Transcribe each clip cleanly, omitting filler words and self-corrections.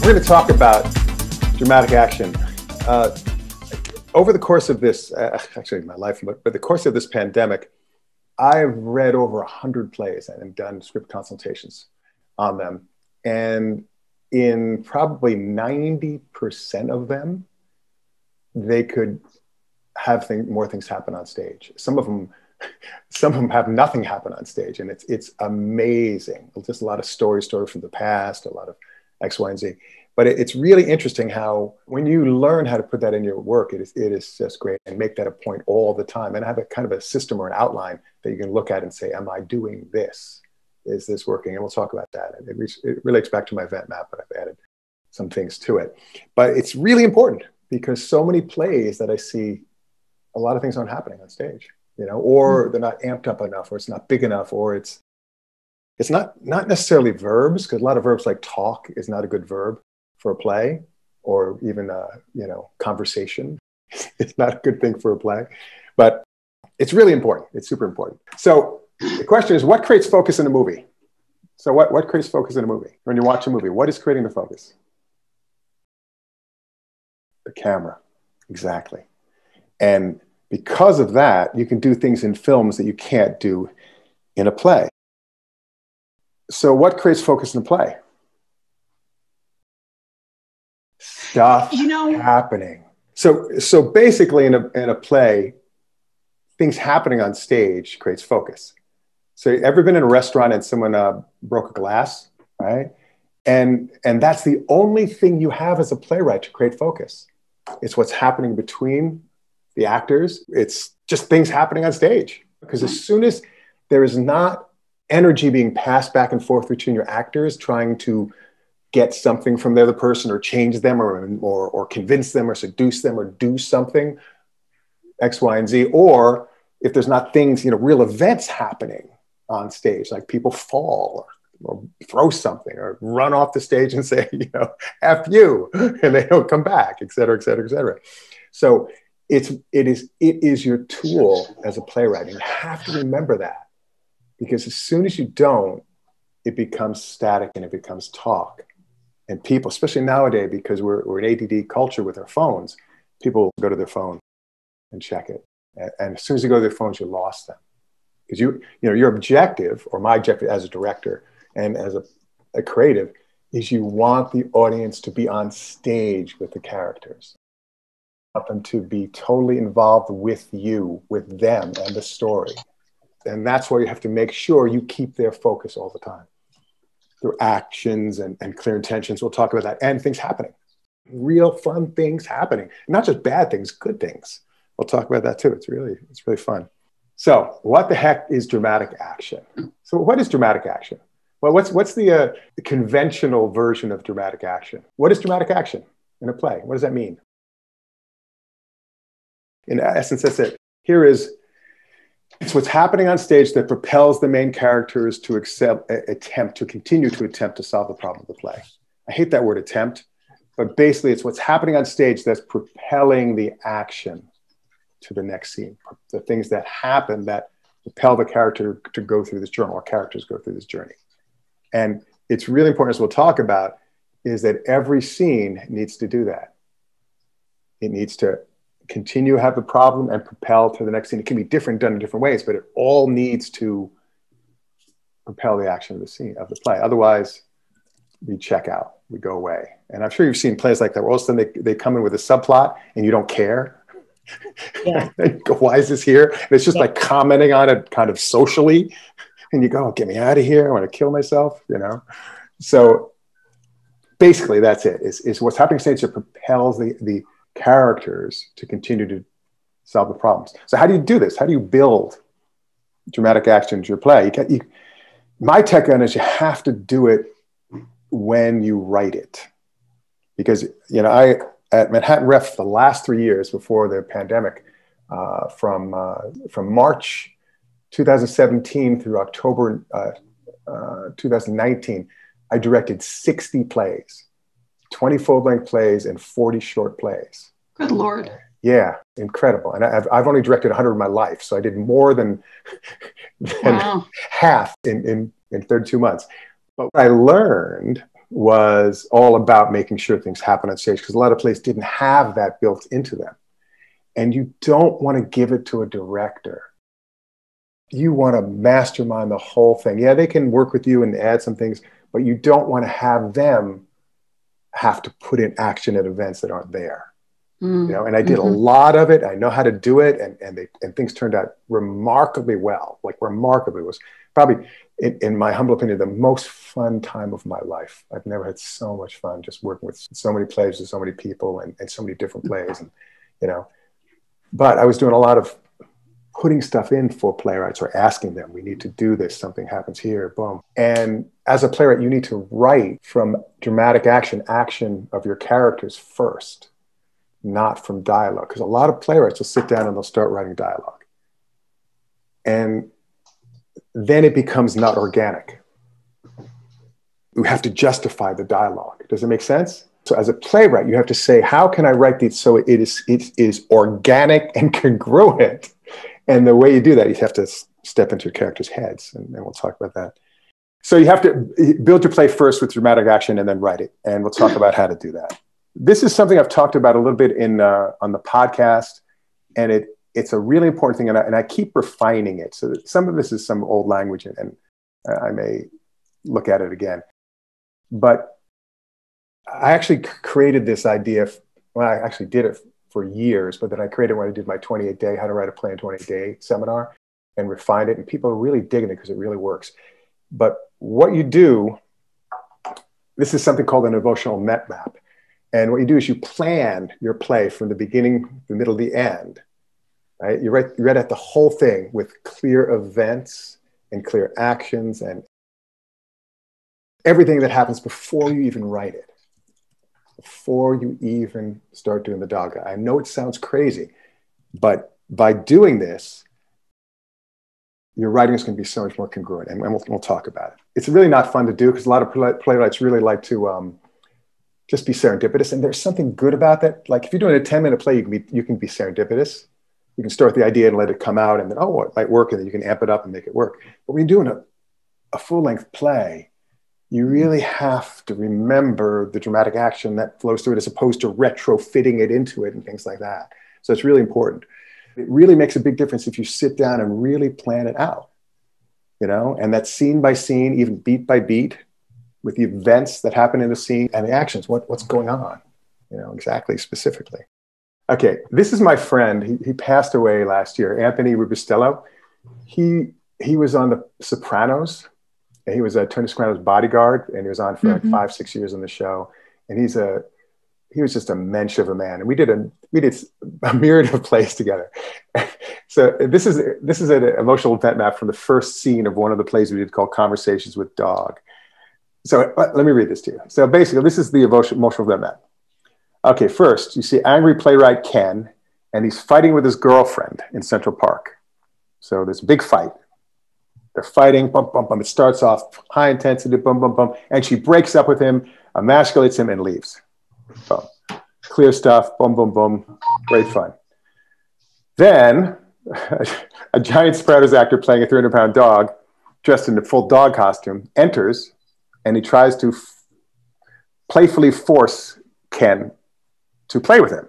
We're going to talk about dramatic action. Over the course of this, actually my life, but the course of this pandemic, I've read over 100 plays and done script consultations on them. And in probably 90% of them, they could have more things happen on stage. Some of them have nothing happen on stage, and it's amazing. Just a lot of story from the past, a lot of X, Y, and Z. But it's really interesting how when you learn how to put that in your work, it is just great, and make that a point all the time, and have a kind of a system or an outline that you can look at and say, am I doing this? Is this working? And we'll talk about that. It relates back to my event map, but I've added some things to it. But it's really important because so many plays that I see, a lot of things aren't happening on stage, or they're not amped up enough, or it's not big enough, or it's not necessarily verbs, because a lot of verbs like talk is not a good verb for a play, or even conversation. It's not a good thing for a play, but it's really important. It's super important. So the question is, what creates focus in a movie? So what creates focus in a movie? When you watch a movie, what is creating the focus? The camera, exactly. And because of that, you can do things in films that you can't do in a play. So what creates focus in a play? Stuff happening. So basically in a play, things happening on stage creates focus. So ever been in a restaurant and someone broke a glass, right? And that's the only thing you have as a playwright to create focus. It's what's happening between the actors. It's just things happening on stage. Because as soon as there is not energy being passed back and forth between your actors, trying to get something from the other person, or change them, or convince them, or seduce them, or do something, X, Y, and Z, or if there's not things, real events happening on stage, like people fall or throw something or run off the stage and say, F you, and they don't come back, et cetera, et cetera, et cetera. So it is your tool as a playwright. You have to remember that, because as soon as you don't, it becomes static and it becomes talk. And people, especially nowadays, because we're an ADD culture with our phones, people go to their phone and check it. And as soon as you go to their phones, you lost them. Because your objective, or my objective as a director and as a creative, is you want the audience to be on stage with the characters. You want them to be totally involved with you, with them and the story. And that's why you have to make sure you keep their focus all the time. Through actions and clear intentions. We'll talk about that. And things happening. Real fun things happening. Not just bad things, good things. We'll talk about that too. It's really fun. So what the heck is dramatic action? So what is dramatic action? Well, what's the conventional version of dramatic action? What is dramatic action in a play? What does that mean? In essence, that's it. It's what's happening on stage that propels the main characters to continue to attempt to solve the problem of the play. I hate that word attempt, but basically it's what's happening on stage that's propelling the action to the next scene. The things that happen that propel the character to go through this journey, or characters go through this journey. And it's really important, as we'll talk about, is that every scene needs to do that. It needs to continue to have the problem and propel to the next scene. It can be done in different ways, but it all needs to propel the action of the scene, of the play. Otherwise, we check out, we go away. And I'm sure you've seen plays like that, where all of a sudden they come in with a subplot and you don't care. Yeah. And you go, why is this here? And it's just like commenting on it kind of socially. And you go, get me out of here. I want to kill myself, So basically that's it. Is what's happening on stage that propels the characters to continue to solve the problems. So how do you do this? How do you build dramatic action into your play? My take on it is you have to do it when you write it. Because, I, at Manhattan Ref, the last 3 years before the pandemic, from March 2017 through October 2019, I directed 60 plays. 20 full-length plays and 40 short plays. Good Lord. Yeah, incredible. And I've only directed 100 in my life, so I did more than half in 32 months. But what I learned was all about making sure things happen on stage, because a lot of plays didn't have that built into them. And you don't want to give it to a director. You want to mastermind the whole thing. Yeah, they can work with you and add some things, but you don't want to have them have to put in action at events that aren't there. You know, and I did a lot of it. I know how to do it, and things turned out remarkably well. Like remarkably, was probably, in my humble opinion, the most fun time of my life. I've never had so much fun just working with so many plays and so many people and so many different plays, and you know. But I was doing a lot of putting stuff in for playwrights, or asking them, we need to do this, something happens here, boom. And as a playwright, you need to write from dramatic action of your characters first, not from dialogue. Because a lot of playwrights will sit down and they'll start writing dialogue. And then it becomes not organic. You have to justify the dialogue. Does it make sense? So as a playwright, you have to say, how can I write these so it is organic and congruent? And the way you do that, you have to step into your characters' heads, and we'll talk about that. So you have to build your play first with dramatic action and then write it. And we'll talk about how to do that. This is something I've talked about a little bit on the podcast, and it's a really important thing, and I keep refining it. So some of this is some old language, and I may look at it again. But I actually created this idea. Well, I actually did it for years, but then I created when I did my 28-day, how to write a play in 28-day seminar, and refined it. And people are really digging it because it really works. But what you do, this is something called an emotional net map. And what you do is you plan your play from the beginning, the middle, the end, right? You write out the whole thing with clear events and clear actions and everything that happens before you even write it, before you even start doing the dialogue. I know it sounds crazy, but by doing this, your writing is going to be so much more congruent, and we'll talk about it. It's really not fun to do because a lot of playwrights really like to just be serendipitous, and there's something good about that. Like if you're doing a 10-minute play, you can be serendipitous. You can start the idea and let it come out, and then, oh, it might work, and then you can amp it up and make it work. But when you're doing a full-length play, you really have to remember the dramatic action that flows through it as opposed to retrofitting it into it and things like that. So it's really important. It really makes a big difference if you sit down and really plan it out, you know, and that's scene by scene, even beat by beat, with the events that happen in the scene and the actions, what's going on, you know, exactly, specifically. Okay, this is my friend. He passed away last year, Anthony Rubistello. He was on The Sopranos. And he was Tony Soprano's bodyguard, and he was on for like 5-6 years on the show. And he was just a mensch of a man. And we did a myriad of plays together. So this is an emotional event map from the first scene of one of the plays we did called Conversations with Dog. So let me read this to you. So basically, this is the emotional event map. Okay, first, you see angry playwright Ken, and he's fighting with his girlfriend in Central Park. So there's a big fight. They're fighting, bum, bum, bum. It starts off high intensity, bum, bum, bum. And she breaks up with him, emasculates him, and leaves. Boom. Clear stuff, boom, boom, boom. Great fun. Then a giant Sopranos actor playing a 300-pound dog, dressed in a full dog costume, enters, and he tries to playfully force Ken to play with him,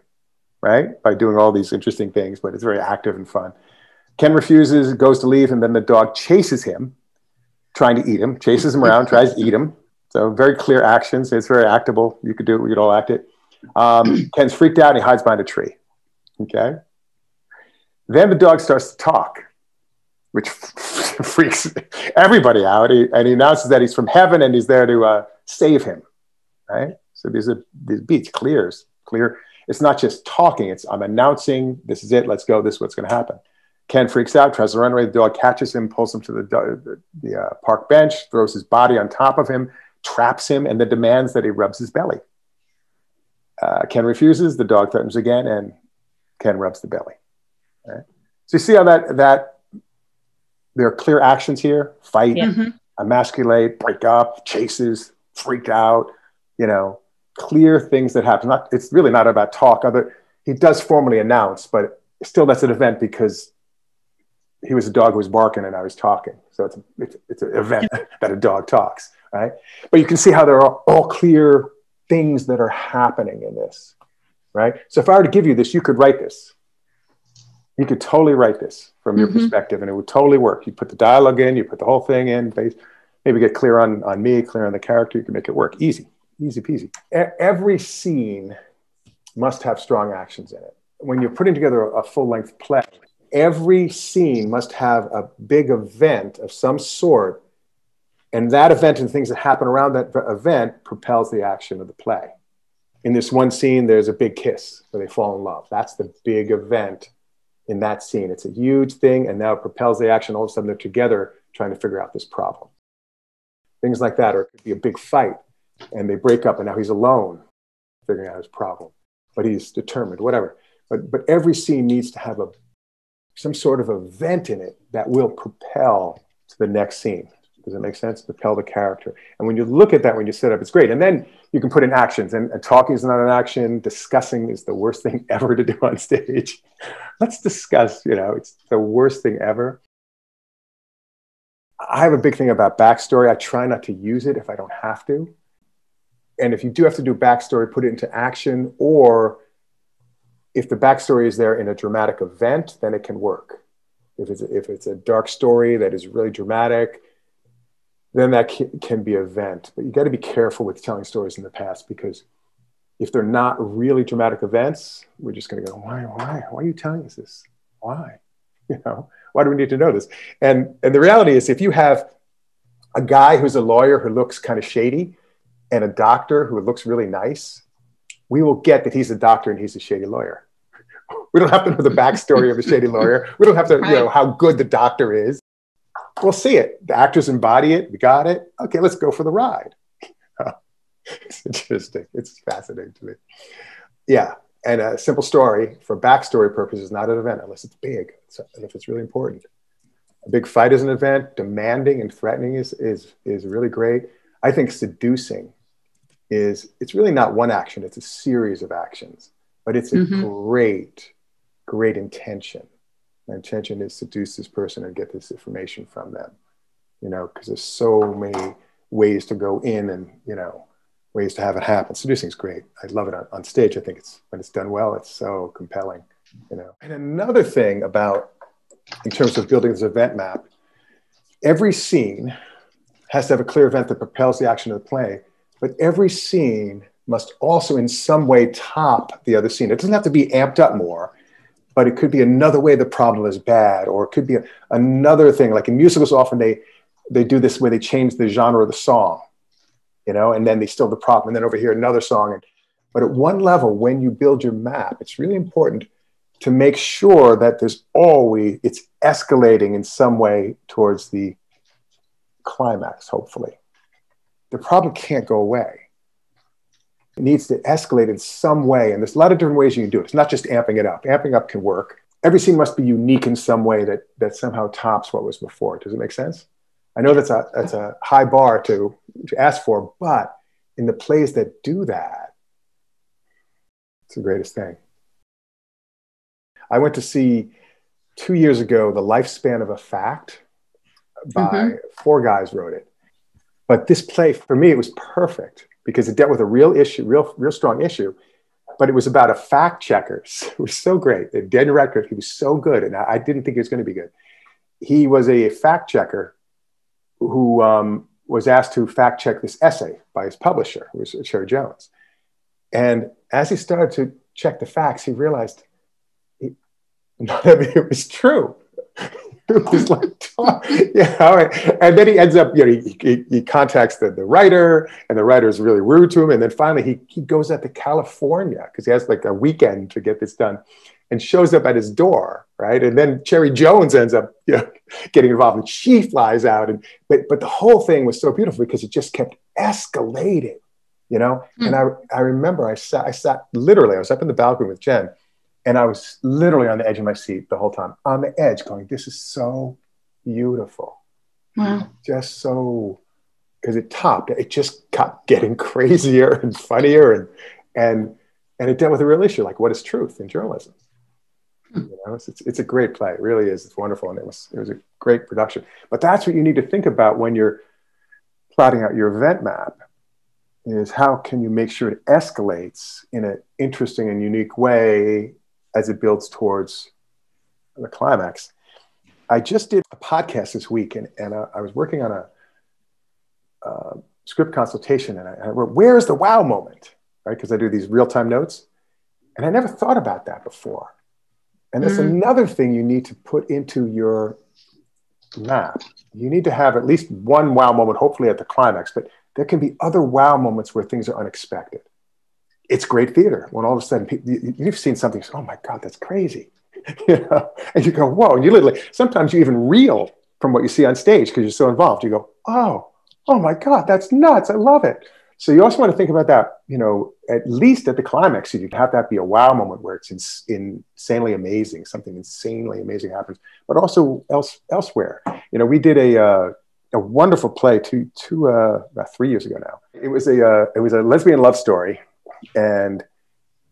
right? By doing all these interesting things, but it's very active and fun. Ken refuses, goes to leave, and then the dog chases him, trying to eat him, chases him around, tries to eat him. So very clear actions. It's very actable. You could do it. We could all act it. Ken's freaked out, and he hides behind a tree. Okay? Then the dog starts to talk, which freaks everybody out. And he announces that he's from heaven, and he's there to save him, right? So these beats, clear. It's not just talking. It's I'm announcing, this is it, let's go, this is what's going to happen. Ken freaks out, tries to run away. The dog catches him, pulls him to the park bench, throws his body on top of him, traps him, and then demands that he rubs his belly. Ken refuses. The dog threatens again, and Ken rubs the belly. Right? So you see how that there are clear actions here: fight, emasculate, break up, chases, freaked out. You know, clear things that happen. It's really not about talk. He does formally announce, but still, that's an event because he was a dog who was barking and I was talking. So it's an event that a dog talks, right? But you can see how there are all clear things that are happening in this, right? So if I were to give you this, you could write this. You could totally write this from your perspective and it would totally work. You put the dialogue in, you put the whole thing in, maybe get clear on me, clear on the character, you can make it work. Easy peasy. Every scene must have strong actions in it. When you're putting together a full-length play, every scene must have a big event of some sort, and that event and things that happen around that event propels the action of the play. In this one scene, there's a big kiss where they fall in love. That's the big event in that scene. It's a huge thing, and now it propels the action. All of a sudden, they're together trying to figure out this problem. Things like that, or it could be a big fight, and they break up, and now he's alone figuring out his problem, but he's determined, whatever. But every scene needs to have some sort of event in it that will propel to the next scene. Does it make sense? Propel the character. And when you look at that, when you set up, it's great. And then you can put in actions, and talking is not an action. Discussing is the worst thing ever to do on stage. Let's discuss, it's the worst thing ever. I have a big thing about backstory. I try not to use it if I don't have to. And if you do have to do backstory, put it into action, or if the backstory is there in a dramatic event, then it can work. If it's a dark story that is really dramatic, then that can be an event. But you got to be careful with telling stories in the past, because if they're not really dramatic events, we're just going to go, why are you telling us this? Why? Why do we need to know this? And the reality is, if you have a guy who's a lawyer who looks kind of shady and a doctor who looks really nice, we will get that he's a doctor and he's a shady lawyer. We don't have to know the backstory of a shady lawyer. We don't have to know how good the doctor is. We'll see it. The actors embody it. We got it. Okay, let's go for the ride. It's interesting. It's fascinating to me. Yeah. And a simple story for backstory purposes is not an event unless it's big and if it's really important. A big fight is an event. Demanding and threatening is really great. I think seducing it's really not one action. It's a series of actions, but it's a great intention. My intention is to seduce this person and get this information from them, because there's so many ways to go in and, ways to have it happen. Seducing is great. I love it on stage. I think when it's done well, it's so compelling, And another thing in terms of building this event map, every scene has to have a clear event that propels the action of the play, but every scene must also in some way top the other scene. It doesn't have to be amped up more, but it could be another way the problem is bad, or it could be another thing. Like in musicals, often they do this where they change the genre of the song, and then they still have the problem. And then over here, another song. But at one level, when you build your map, it's really important to make sure that it's escalating in some way towards the climax, hopefully. The problem can't go away. It needs to escalate in some way. And there's a lot of different ways you can do it. It's not just amping it up. Amping up can work. Every scene must be unique in some way that somehow tops what was before. Does it make sense? I know that's a high bar to ask for, but in the plays that do that, it's the greatest thing. I went to see 2 years ago, The Lifespan of a Fact by four guys wrote it. But this play, for me, it was perfect because it dealt with a real issue, real strong issue. But it was about a fact checker. It was so great. Dan Radcliffe, he was so good. And I didn't think he was going to be good. He was a fact checker who was asked to fact check this essay by his publisher, who was Cherry Jones. And as he started to check the facts, he realized none of it was true. It was like, and then he ends up, he contacts the writer, and the writer is really rude to him. And then finally he goes out to California because he has like a weekend to get this done, and shows up at his door, right? And then Cherry Jones ends up getting involved, and she flies out. But the whole thing was so beautiful because it just kept escalating, And I remember I sat literally, I was up in the balcony with Jen, and I was literally on the edge of my seat the whole time, on the edge going, this is so beautiful. Wow. Just so, because it topped, it just kept getting crazier and funnier. And it dealt with a real issue, like what is truth in journalism? You know, it's a great play. It really is. It's wonderful. And it was a great production. But that's what you need to think about when you're plotting out your event map, is how can you make sure it escalates in an interesting and unique way as it builds towards the climax. I just did a podcast this week, and I was working on a script consultation, and I wrote, where's the wow moment, right? Because I do these real-time notes, and I never thought about that before. And that's another thing you need to put into your map. You need to have at least one wow moment, hopefully at the climax, but there can be other wow moments where things are unexpected. It's great theater when all of a sudden you've seen something, oh my God, that's crazy. You know, and you go, whoa, and you literally, sometimes you even reel from what you see on stage because you're so involved. You go, oh my God, that's nuts. I love it. So you also want to think about that, you know, at least at the climax, you have that be a wow moment where it's insanely amazing, something insanely amazing happens, but also elsewhere. You know, we did a wonderful play about 3 years ago now. It was a lesbian love story, and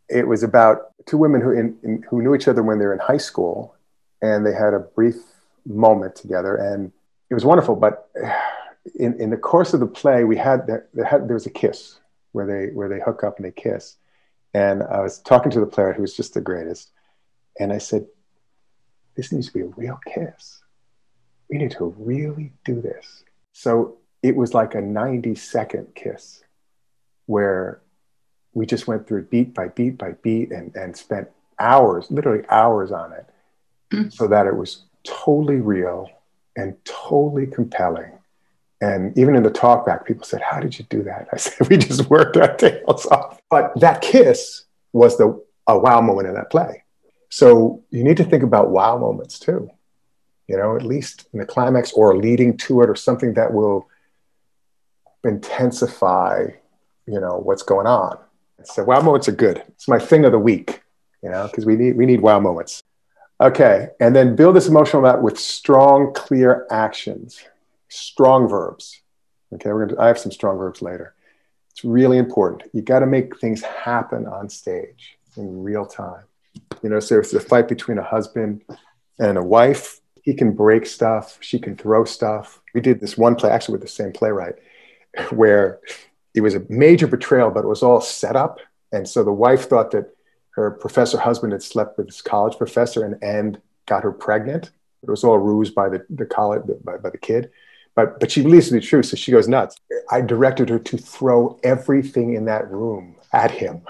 it was about two women who knew each other when they were in high school, and they had a brief moment together, and it was wonderful. But in the course of the play, there was a kiss where they hook up and they kiss, and I was talking to the player who was just the greatest, and I said, "This needs to be a real kiss. We need to really do this." So it was like a 90-second kiss where we just went through beat by beat by beat and spent hours, literally hours on it, so that it was totally real and totally compelling. And even in the talkback, people said, "How did you do that?" I said, "We just worked our tails off." But that kiss was a wow moment in that play. So you need to think about wow moments too, you know, at least in the climax or leading to it, or something that will intensify, you know, what's going on. So wow moments are good. It's my thing of the week, you know, because we need wow moments. Okay, and then build this emotional map with strong, clear actions, strong verbs. Okay, I have some strong verbs later. It's really important. You got to make things happen on stage in real time. You know, so if it's a fight between a husband and a wife, he can break stuff, she can throw stuff. We did this one play, actually with the same playwright, where it was a major betrayal, but it was all set up. And so the wife thought that her professor husband had slept with this college professor and got her pregnant. It was all a ruse by the college, by the kid. But she believes it to be true, so she goes nuts. I directed her to throw everything in that room at him.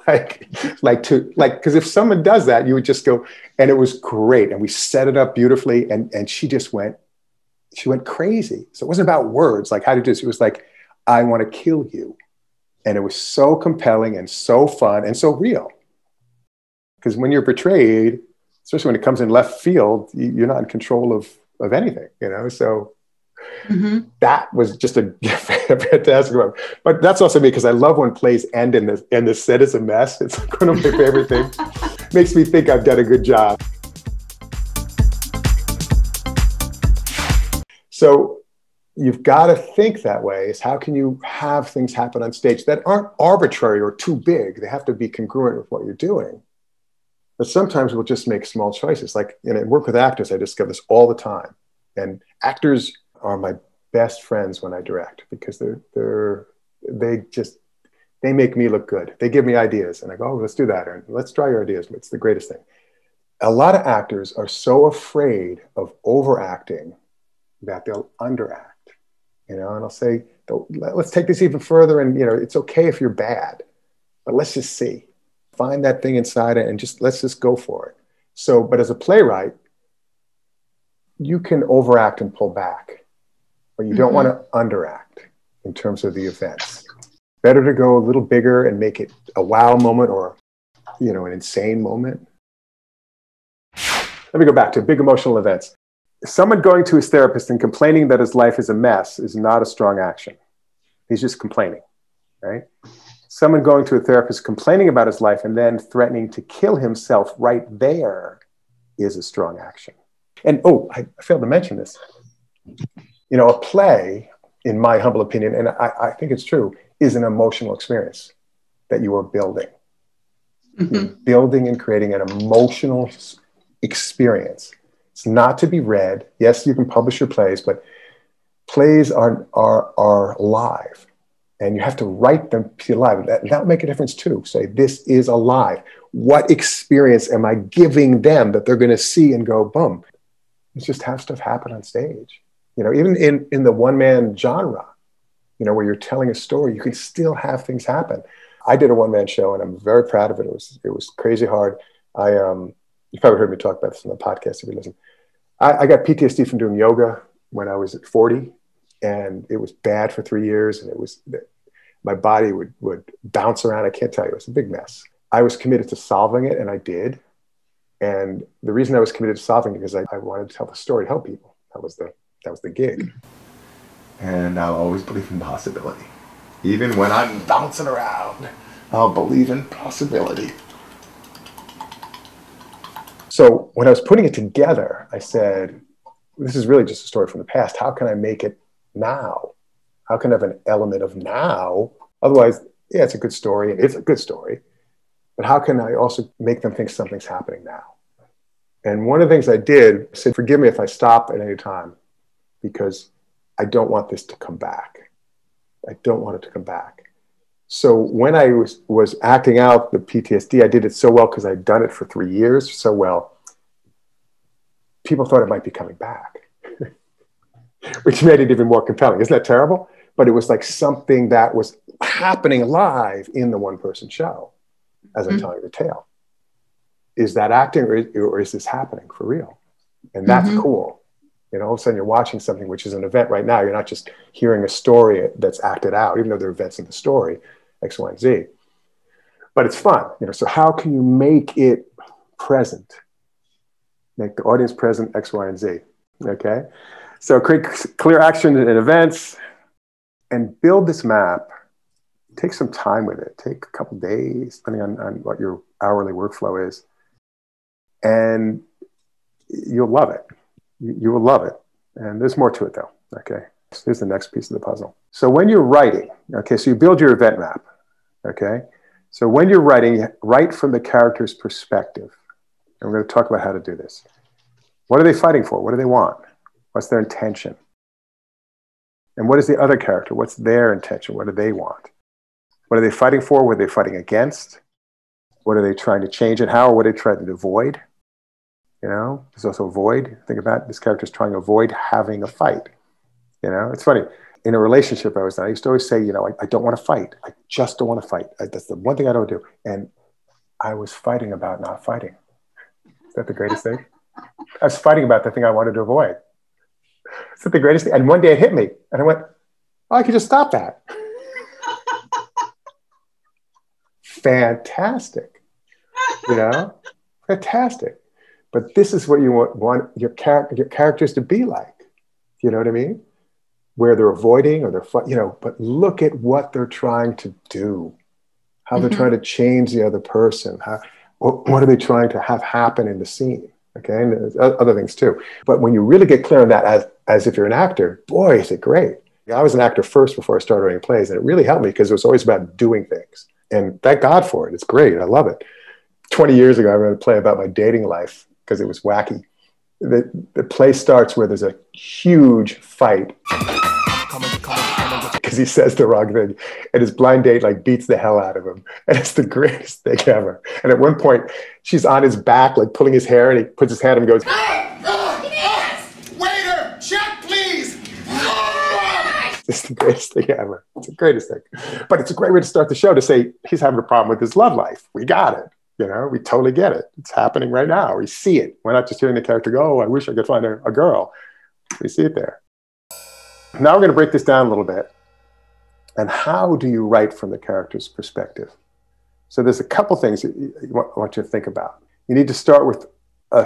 Because if someone does that, you would just go, and it was great. And we set it up beautifully, and she went crazy. So it wasn't about words, like how to do this. It was like, I want to kill you. And it was so compelling and so fun and so real. Because when you're betrayed, especially when it comes in left field, you're not in control of anything, you know? So that was just a fantastic one. But that's also me, because I love when plays end and the set is a mess. It's like one of my favorite things. Makes me think I've done a good job. So you've got to think that way, is how can you have things happen on stage that aren't arbitrary or too big? They have to be congruent with what you're doing. But sometimes we'll just make small choices. Like, you know, work with actors, I discover this all the time. And actors are my best friends when I direct, because they make me look good. They give me ideas, and I go, "Oh, let's do that," or "Let's try your ideas." It's the greatest thing. A lot of actors are so afraid of overacting that they'll underact, you know, and I'll say, "Let's take this even further. And, you know, it's okay if you're bad, but let's just see. Find that thing inside it and let's just go for it." So, but as a playwright, you can overact and pull back, but you don't want to underact in terms of the events. Better to go a little bigger and make it a wow moment, or, you know, an insane moment. Let me go back to big emotional events. Someone going to his therapist and complaining that his life is a mess is not a strong action. He's just complaining, right? Someone going to a therapist complaining about his life and then threatening to kill himself right there is a strong action. And I failed to mention this. You know, a play, in my humble opinion, and I think it's true, is an emotional experience that you are building. You're building and creating an emotional experience. It's not to be read. Yes, you can publish your plays, but plays are live, and you have to write them to be live. That'll make a difference too. Say, this is alive. What experience am I giving them that they're going to see and go, boom? It's just have stuff happen on stage. You know, even in the one-man genre, you know, where you're telling a story, you can still have things happen. I did a one-man show, and I'm very proud of it. It was crazy hard. You probably heard me talk about this on the podcast if you listen. I got PTSD from doing yoga when I was at 40, and it was bad for 3 years, and my body would bounce around. I can't tell you, it was a big mess. I was committed to solving it, and I did. And the reason I was committed to solving it is I wanted to tell the story, to help people. That was the gig. And I'll always believe in possibility. Even when I'm bouncing around, I'll believe in possibility. So when I was putting it together, I said, this is really just a story from the past. How can I make it now? How can I have an element of now? Otherwise, yeah, it's a good story. It's a good story. But how can I also make them think something's happening now? And one of the things I did, I said, forgive me if I stop at any time, because I don't want this to come back. I don't want it to come back. So when I was acting out the PTSD, I did it so well because I'd done it for 3 years so well. People thought it might be coming back, which made it even more compelling. Isn't that terrible? But it was like something that was happening live in the one-person show as I'm telling the tale. Is that acting, or is this happening for real? And that's cool. You know, all of a sudden you're watching something which is an event right now. You're not just hearing a story that's acted out, even though there are events in the story, X, Y, and Z. But it's fun. You know, so how can you make it present? Make the audience present, X, Y, and Z. Okay? So create clear action and events and build this map. Take some time with it. Take a couple days, depending on what your hourly workflow is. And you'll love it. You will love it. And there's more to it though. Okay. So here's the next piece of the puzzle. So when you're writing, okay, so you build your event map. Okay. So when you're writing, write from the character's perspective. And we're going to talk about how to do this. What are they fighting for? What do they want? What's their intention? And what is the other character? What's their intention? What do they want? What are they fighting for? What are they fighting against? What are they trying to change and how? Or what are they trying to avoid? You know, there's also avoid. Think about it. This character's trying to avoid having a fight. You know, it's funny. In a relationship I was in, I used to always say, you know, I don't want to fight. I just don't want to fight. That's the one thing I don't do. And I was fighting about not fighting. Is that the greatest thing? I was fighting about the thing I wanted to avoid. Is that the greatest thing? And one day it hit me. And I went, oh, I could just stop that. Fantastic. You know? Fantastic. But this is what you want your characters to be like. You know what I mean? Where they're avoiding or they're, you know, but look at what they're trying to do, how they're trying to change the other person. What are they trying to have happen in the scene? Okay, and there's other things too. But when you really get clear on that as if you're an actor, boy, is it great. I was an actor first before I started writing plays, and it really helped me because it was always about doing things. And thank God for it. It's great. I love it. 20 years ago, I wrote a play about my dating life because it was wacky. The play starts where there's a huge fight because he says the wrong thing, and his blind date like beats the hell out of him, and it's the greatest thing ever. And at one point, she's on his back, like pulling his hair, and he puts his hand and goes, "Waiter, check, please." It's the greatest thing ever. It's the greatest thing. But it's a great way to start the show to say he's having a problem with his love life. We got it. You know, we totally get it. It's happening right now. We see it. We're not just hearing the character go, oh, I wish I could find a girl. We see it there. Now we're going to break this down a little bit. And how do you write from the character's perspective? So there's a couple things that I want you to think about. You need to start with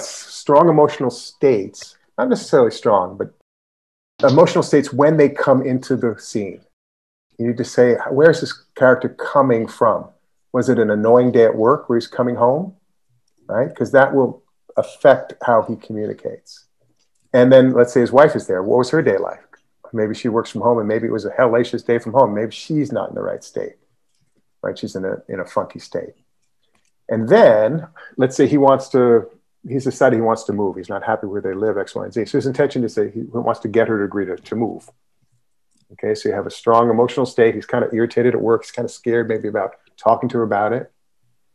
strong emotional states, not necessarily strong, but emotional states when they come into the scene. You need to say, where's this character coming from? Was it an annoying day at work where he's coming home? Right? Because that will affect how he communicates. And then let's say his wife is there. What was her day like? Maybe she works from home and maybe it was a hellacious day from home. Maybe she's not in the right state. Right? She's in a funky state. And then let's say he wants to he's decided he wants to move. He's not happy where they live, X, Y, and Z. So his intention is that he wants to get her to agree to move. Okay, so you have a strong emotional state. He's kind of irritated at work. He's kind of scared maybe about talking to her about it.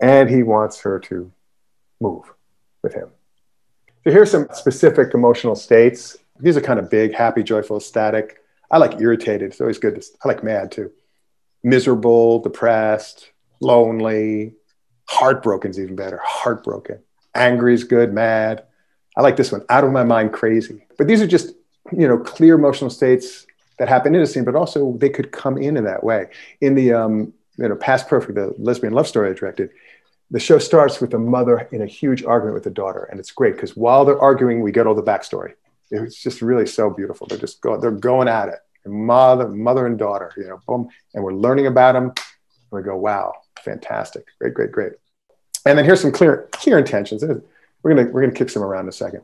And he wants her to move with him. So here's some specific emotional states. These are kind of big: happy, joyful, ecstatic. I like irritated. It's always good. I like mad too. Miserable, depressed, lonely. Heartbroken is even better. Heartbroken. Angry is good. Mad. I like this one. Out of my mind, crazy. But these are just, clear emotional states that happen in a scene, but also they could come in that way. In the Past Perfect, the lesbian love story I directed, the show starts with a mother in a huge argument with the daughter, and it's great because while they're arguing, we get all the backstory. It's just really so beautiful. They're going at it, mother and daughter, boom, and we're learning about them. And we go, wow, fantastic, great. And then here's some clear intentions. We're gonna kick some around in a second.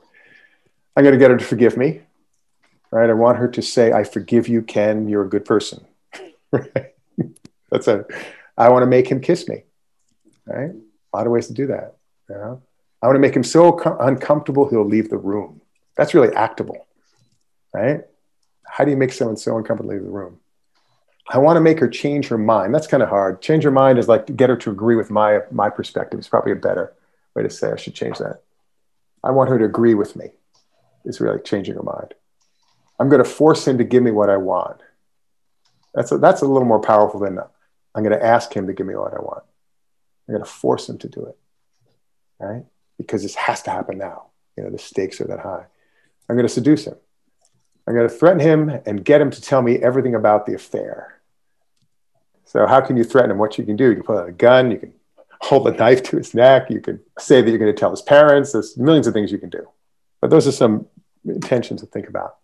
I'm gonna get her to forgive me. Right? I want her to say, I forgive you, Ken, you're a good person. Right? That's it. I want to make him kiss me. Right? A lot of ways to do that. I want to make him so uncomfortable, he'll leave the room. That's really actable. Right? How do you make someone so uncomfortable leave the room? I want to make her change her mind. That's kind of hard. Change her mind is like to get her to agree with my perspective. It's probably a better way to say I should change that. I want her to agree with me. It's really changing her mind. I'm going to force him to give me what I want. That's a little more powerful than I'm going to ask him to give me what I want. I'm going to force him to do it, right? Because this has to happen now. The stakes are that high. I'm going to seduce him. I'm going to threaten him and get him to tell me everything about the affair. So how can you threaten him? What you can do? You can put out a gun. You can hold a knife to his neck. You can say that you're going to tell his parents. There's millions of things you can do. But those are some intentions to think about.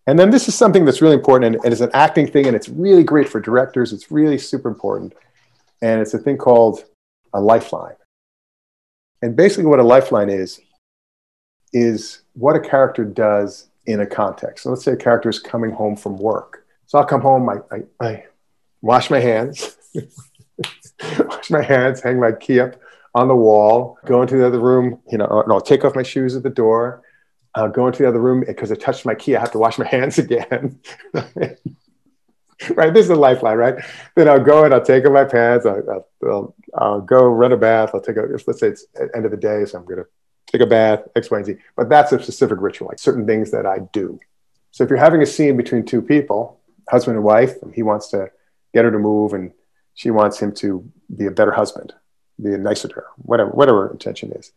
And then this is something that's really important, and it's an acting thing, and it's really great for directors. It's really super important. And it's a thing called a lifeline. And basically what a lifeline is what a character does in a context. So let's say a character is coming home from work. So I'll come home, I wash my hands, hang my key up on the wall, go into the other room, I'll take off my shoes at the door. I'll go into the other room because I touched my key. I have to wash my hands again. Right? This is a lifeline, right? Then I'll go and I'll take off my pants. I'll go run a bath. Let's say it's at the end of the day, so I'm going to take a bath, X, Y, and Z. But that's a specific ritual, like certain things that I do. So if you're having a scene between two people, husband and wife, and he wants to get her to move and she wants him to be a better husband, be nicer to her, whatever her intention is.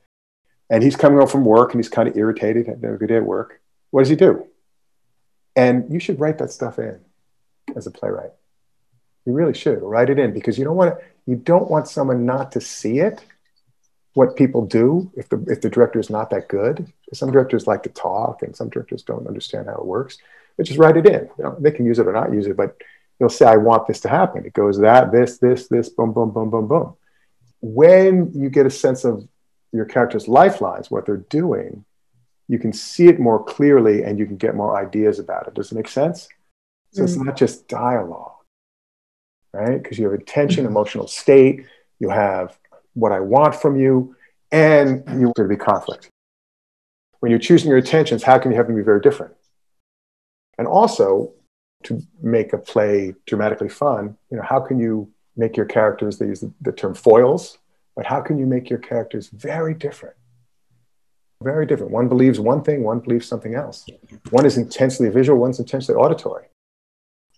And he's coming home from work and he's kind of irritated, had a good day at work. What does he do? And you should write that stuff in as a playwright. You really should write it in, because you don't want someone not to see it, what people do if the director is not that good. Some directors like to talk and some directors don't understand how it works. But just write it in. They can use it or not use it, but you'll say, I want this to happen. It goes this, boom, boom, boom, boom, boom. When you get a sense of your character's lifelines, what they're doing, you can see it more clearly and you can get more ideas about it. Does it make sense? So it's not just dialogue, right? Because you have intention, emotional state, you have what I want from you, and you're going to be conflict. When you're choosing your intentions, how can you have them be very different? And also, to make a play dramatically fun, how can you make your characters, they use the term foils, but how can you make your characters very different? Very different. One believes one thing, one believes something else. One is intensely visual, one's intensely auditory.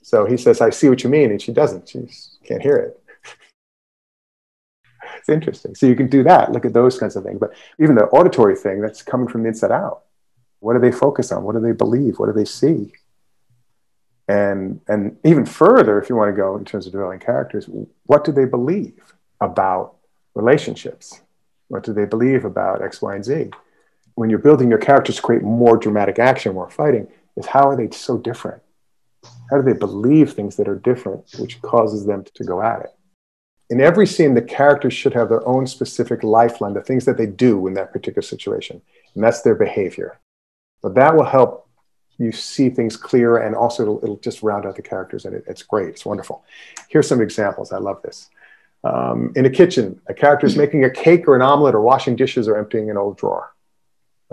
So he says, I see what you mean, and she doesn't. She can't hear it. It's interesting. So you can do that. Look at those kinds of things. But even the auditory thing, that's coming from the inside out. What do they focus on? What do they believe? What do they see? And even further, if you want to go in terms of developing characters, what do they believe about relationships? What do they believe about X, Y, and Z? When you're building your characters to create more dramatic action, more fighting, is how are they so different? How do they believe things that are different, which causes them to go at it? In every scene, the characters should have their own specific lifeline, the things that they do in that particular situation. And that's their behavior. But that will help you see things clearer, and also it'll just round out the characters, and it's great. It's wonderful. Here's some examples. I love this. In a kitchen, a character is making a cake or an omelet or washing dishes or emptying an old drawer.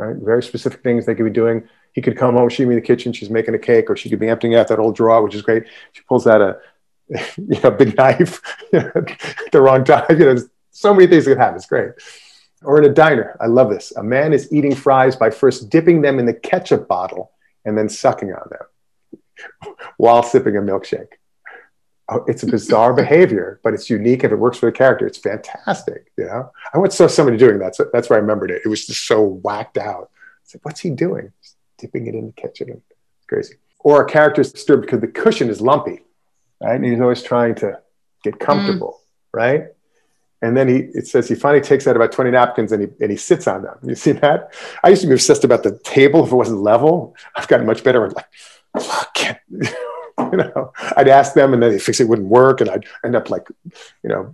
right? Very specific things they could be doing. He could come home, she'd be in the kitchen, she's making a cake, or she could be emptying out that old drawer, which is great. She pulls out a big knife at the wrong time. There's so many things that can happen. It's great. Or in a diner, I love this. A man is eating fries by first dipping them in the ketchup bottle and then sucking on them while sipping a milkshake. Oh, it's a bizarre behavior, but it's unique. If it works for the character, it's fantastic. I once saw somebody doing that. So that's why I remembered it. It was just so whacked out. It's like, what's he doing? Just dipping it in the ketchup. It's crazy. Or a character is disturbed because the cushion is lumpy, right? And he's always trying to get comfortable, right? And then it says he finally takes out about 20 napkins and he sits on them. You see that? I used to be obsessed about the table if it wasn't level. I've gotten much better at I'd ask them and then they fix it, wouldn't work, and I'd end up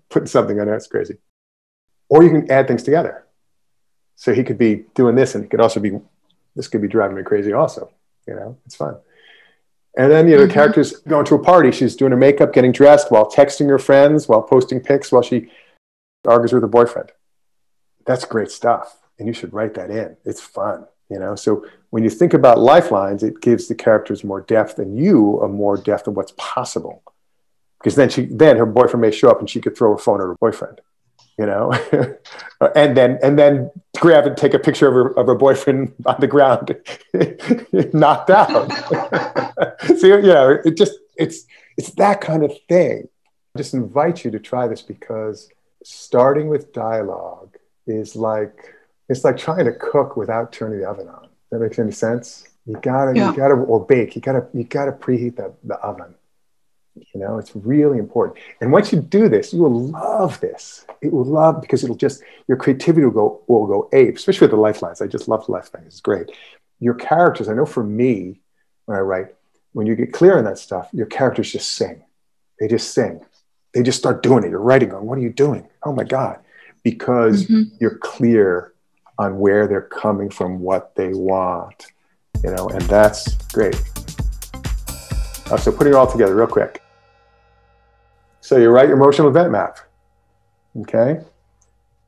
putting something on it. It's crazy. Or you can add things together. So he could be doing this and it could also be, this could be driving me crazy also. It's fun. And then, the character's going to a party. She's doing her makeup, getting dressed while texting her friends, while posting pics, while she argues with her boyfriend. That's great stuff. And you should write that in. It's fun, So when you think about lifelines, it gives the characters more depth and you a more depth of what's possible. Because then her boyfriend may show up and she could throw her phone at her boyfriend, and then grab and take a picture of her boyfriend on the ground, knocked out. So, it's that kind of thing. I just invite you to try this because starting with dialogue is it's like trying to cook without turning the oven on. That makes any sense? You gotta or bake. You gotta preheat the oven. It's really important. And once you do this, you will love this. It will love because your creativity will go ape, especially with the lifelines. I just love the lifelines. It's great. Your characters, I know for me, when I write, when you get clear on that stuff, your characters just sing. They just sing. They just start doing it. You're writing on, what are you doing? Oh my God. Because you're clear on where they're coming from, what they want, and that's great. So putting it all together real quick. So you write your emotional event map, okay?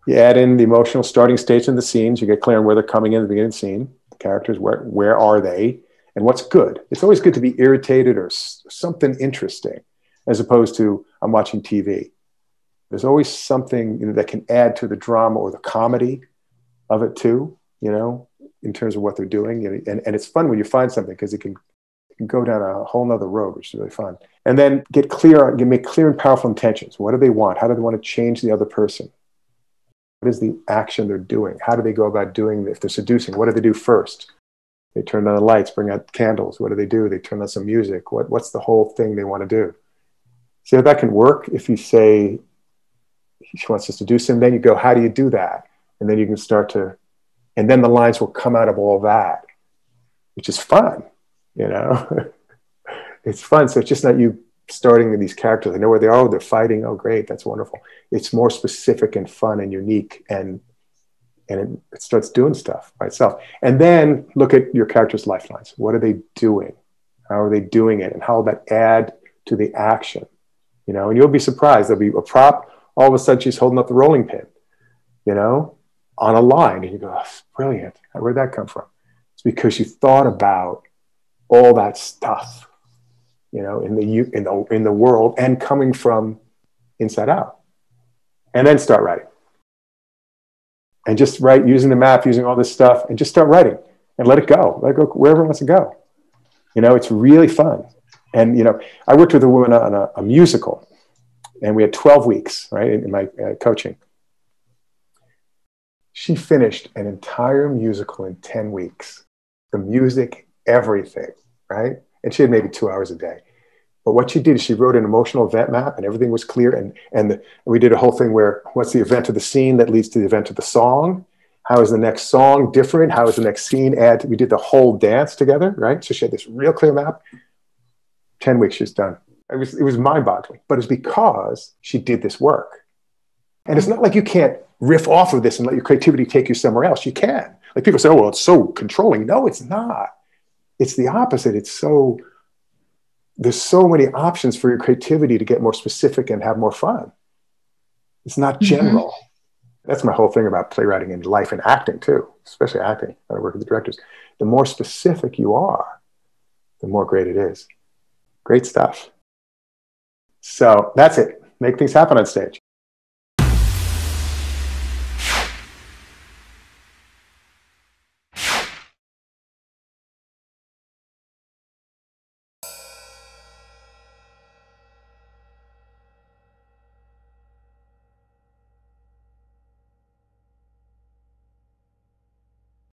You add in the emotional starting stage in the scenes. You get clear on where they're coming in at the beginning of the scene. The characters, where are they? And what's good? It's always good to be irritated or something interesting, as opposed to, I'm watching TV. There's always something that can add to the drama or the comedy of it too, in terms of what they're doing. And it's fun when you find something because it can go down a whole nother road, which is really fun. And then make clear and powerful intentions. What do they want? How do they want to change the other person? What is the action they're doing? How do they go about doing it? If they're seducing, what do they do first? They turn on the lights, bring out candles. What do? They turn on some music. What's the whole thing they want to do? See how that can work? If you say, she wants us to do something, then you go, how do you do that? And then you can start to, and then the lines will come out of all that, which is fun, It's fun. So it's just not you starting with these characters. I know where they are. They're fighting. Oh, great. That's wonderful. It's more specific and fun and unique. And it starts doing stuff by itself. And then look at your characters' lifelines. What are they doing? How are they doing it? And how will that add to the action? And you'll be surprised. There'll be a prop. All of a sudden she's holding up the rolling pin, on a line. And you go, oh, brilliant. Where'd that come from? It's because you thought about all that stuff, in the world and coming from inside out. And then start writing. And just write using the map, using all this stuff, and just start writing and let it go. Let it go wherever it wants to go. It's really fun. And, I worked with a woman on a musical, and we had 12 weeks, right, in my coaching. She finished an entire musical in 10 weeks. The music, everything, right? And she had maybe 2 hours a day. But what she did is she wrote an emotional event map, and everything was clear. And we did a whole thing where, what's the event of the scene that leads to the event of the song? How is the next song different? How is the next scene add? We did the whole dance together, right? So she had this real clear map. 10 weeks, she's done. It was mind-boggling, but it's because she did this work. And it's not like you can't riff off of this and let your creativity take you somewhere else. You can. Like people say, oh, well, it's so controlling. No, it's not. It's the opposite. There's so many options for your creativity to get more specific and have more fun. It's not general. That's my whole thing about playwriting in life and acting too, especially acting. I work with the directors. The more specific you are, the more great it is. Great stuff. So that's it. Make things happen on stage.